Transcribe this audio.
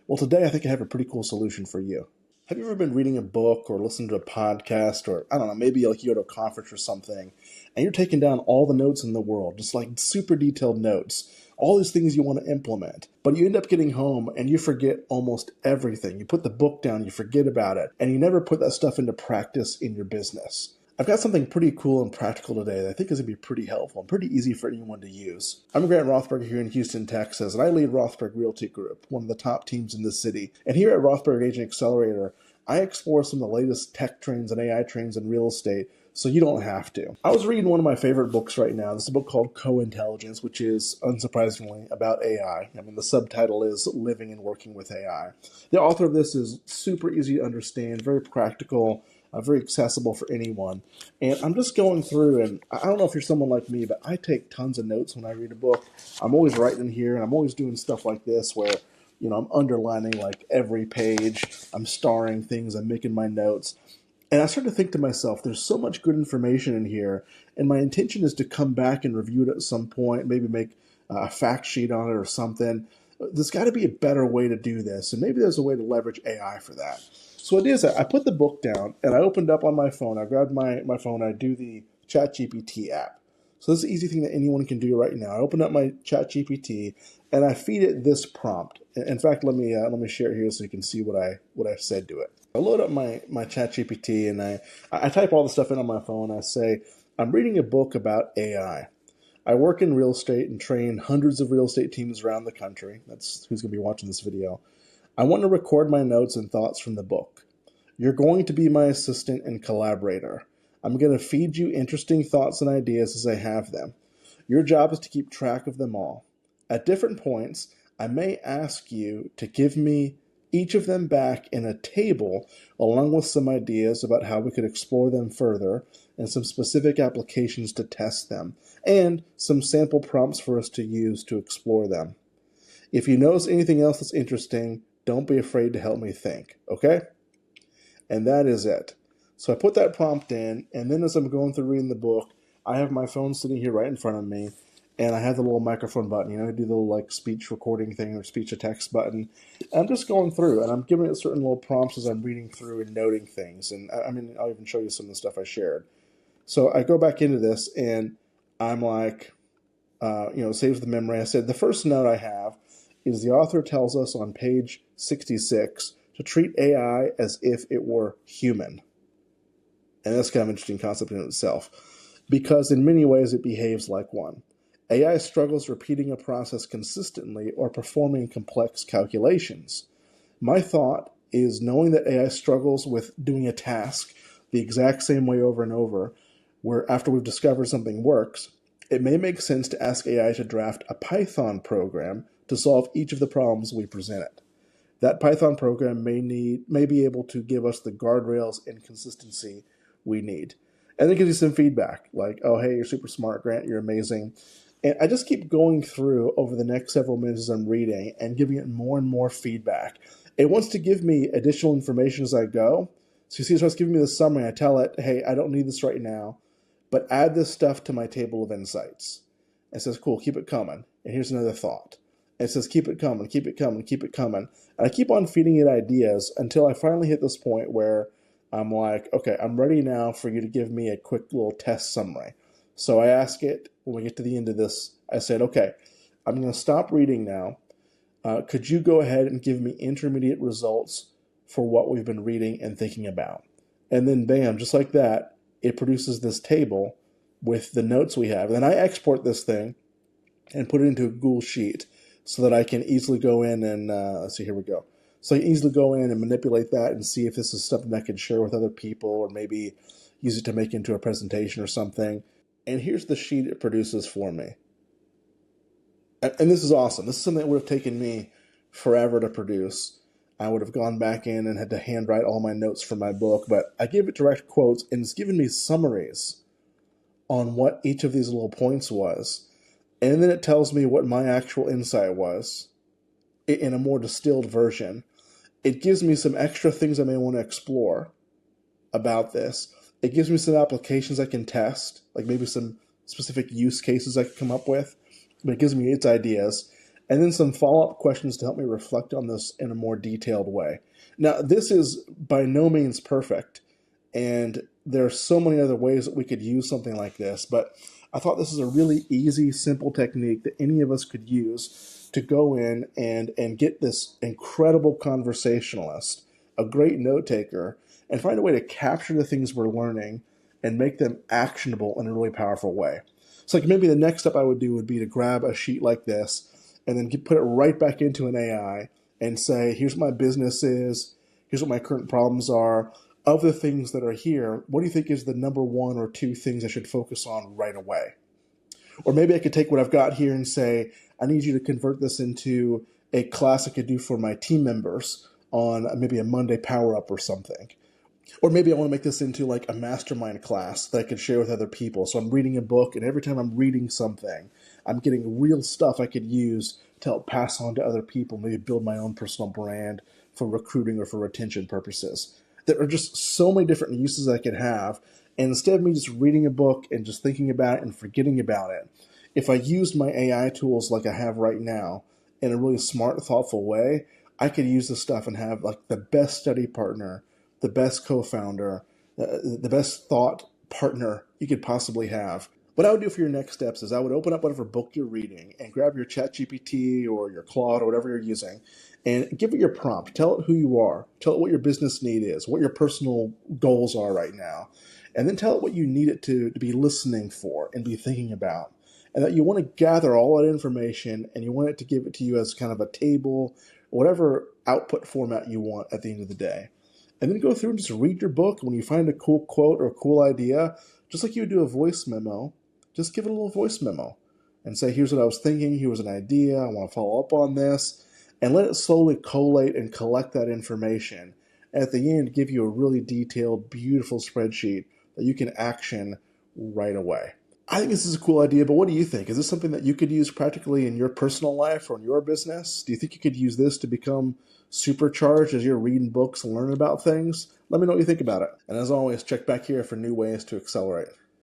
Well, today I think I have a pretty cool solution for you. Have you ever been reading a book or listening to a podcast or, I don't know, maybe like you go to a conference or something and you're taking down all the notes in the world, just like super detailed notes, all these things you want to implement, but you end up getting home and you forget almost everything. You put the book down, you forget about it, and you never put that stuff into practice in your business. I've got something pretty cool and practical today that I think is going to be pretty helpful and pretty easy for anyone to use. I'm Grant Rothberg here in Houston, Texas, and I lead Rothberg Realty Group, one of the top teams in the city. And here at Rothberg Agent Accelerator, I explore some of the latest tech trends and AI trends in real estate so you don't have to. I was reading one of my favorite books right now. This is a book called Co-Intelligence, which is, unsurprisingly, about AI. I mean, the subtitle is Living and Working with AI. The author of this is super easy to understand, very practical, very accessible for anyone. And I'm just going through, and I don't know if you're someone like me, but I take tons of notes when I read a book. I'm always writing in here, and I'm always doing stuff like this where, I'm underlining like every page, I'm starring things, I'm making my notes. And I started to think to myself, there's so much good information in here, and my intention is to come back and review it at some point, maybe make a fact sheet on it or something. There's got to be a better way to do this, and maybe there's a way to leverage AI for that. So what it is, I put the book down, and I opened up on my phone. I grabbed my phone, I do the ChatGPT app. So this is an easy thing that anyone can do right now. I open up my ChatGPT, and I feed it this prompt. In fact, let me share it here so you can see what I've said to it. I load up my ChatGPT, and I type all the stuff in on my phone. I say, I'm reading a book about AI. I work in real estate and train hundreds of real estate teams around the country. That's who's going to be watching this video. I want to record my notes and thoughts from the book. You're going to be my assistant and collaborator. I'm going to feed you interesting thoughts and ideas as I have them. Your job is to keep track of them all. At different points, I may ask you to give me each of them back in a table along with some ideas about how we could explore them further and some specific applications to test them and some sample prompts for us to use to explore them. If you notice anything else that's interesting, don't be afraid to help me think, okay? And that is it. So I put that prompt in, and then as I'm going through reading the book, I have my phone sitting here right in front of me, and I have the little microphone button, I do the little like speech recording thing or speech to text button. And I'm just going through, and I'm giving it certain little prompts as I'm reading through and noting things. And I'll even show you some of the stuff I shared. So I go back into this, and I'm like, saves the memory. I said, the first note I have is the author tells us on page 66 to treat AI as if it were human. And that's kind of an interesting concept in itself, because in many ways it behaves like one. AI struggles repeating a process consistently or performing complex calculations. My thought is knowing that AI struggles with doing a task the exact same way over and over, where after we've discovered something works, it may make sense to ask AI to draft a Python program to solve each of the problems we present it. That Python program may be able to give us the guardrails and consistency we need. And then gives you some feedback, like, oh, hey, you're super smart, Grant, you're amazing. And I just keep going through over the next several minutes as I'm reading and giving it more and more feedback. It wants to give me additional information as I go. So you see, it starts giving me the summary. I tell it, hey, I don't need this right now, but add this stuff to my table of insights. It says, cool, keep it coming. And here's another thought. It says, keep it coming, keep it coming, keep it coming. And I keep on feeding it ideas until I finally hit this point where I'm like, okay, I'm ready now for you to give me a quick little test summary. So I ask it, when we get to the end of this, I said, okay, I'm going to stop reading now. Could you go ahead and give me intermediate results for what we've been reading and thinking about? And then bam, just like that, it produces this table with the notes we have. And then I export this thing and put it into a Google Sheet so that I can easily go in and, let's see, here we go. So I can easily go in and manipulate that and see if this is something I can share with other people or maybe use it to make into a presentation or something. And here's the sheet it produces for me. And this is awesome. This is something that would have taken me forever to produce. I would have gone back in and had to handwrite all my notes for my book, but I gave it direct quotes, and it's given me summaries on what each of these little points was. And then it tells me what my actual insight was in a more distilled version. It gives me some extra things I may want to explore about this. It gives me some applications I can test, like maybe some specific use cases I could come up with. But it gives me its ideas. and then some follow-up questions to help me reflect on this in a more detailed way. Now, this is by no means perfect, and there are so many other ways that we could use something like this, but I thought this is a really easy, simple technique that any of us could use to go in and get this incredible conversationalist, a great note taker, and find a way to capture the things we're learning and make them actionable in a really powerful way. So like maybe the next step I would do would be to grab a sheet like this and then put it right back into an AI and say, here's what my business is, here's what my current problems are. Of the things that are here, what do you think is the number one or two things I should focus on right away? Or maybe I could take what I've got here and say, I need you to convert this into a class I could do for my team members on maybe a Monday power up or something. Or maybe I want to make this into like a mastermind class that I could share with other people. So I'm reading a book, and every time I'm reading something, I'm getting real stuff I could use to help pass on to other people, maybe build my own personal brand for recruiting or for retention purposes. There are just so many different uses I could have. And instead of me just reading a book and just thinking about it and forgetting about it, if I used my AI tools like I have right now in a really smart, thoughtful way, I could use this stuff and have like the best study partner, the best co-founder, the best thought partner you could possibly have. What I would do for your next steps is I would open up whatever book you're reading and grab your ChatGPT or your Claude or whatever you're using and give it your prompt. Tell it who you are. Tell it what your business need is, what your personal goals are right now. And then tell it what you need it to be listening for and be thinking about. And that you want to gather all that information and you want it to give it to you as kind of a table, whatever output format you want at the end of the day. And then go through and just read your book. When you find a cool quote or a cool idea, just like you would do a voice memo, just give it a little voice memo and say, here's what I was thinking, here was an idea, I want to follow up on this, and let it slowly collate and collect that information. And at the end, give you a really detailed, beautiful spreadsheet that you can action right away. I think this is a cool idea, but what do you think? Is this something that you could use practically in your personal life or in your business? Do you think you could use this to become supercharged as you're reading books and learning about things? Let me know what you think about it. And as always, check back here for new ways to accelerate.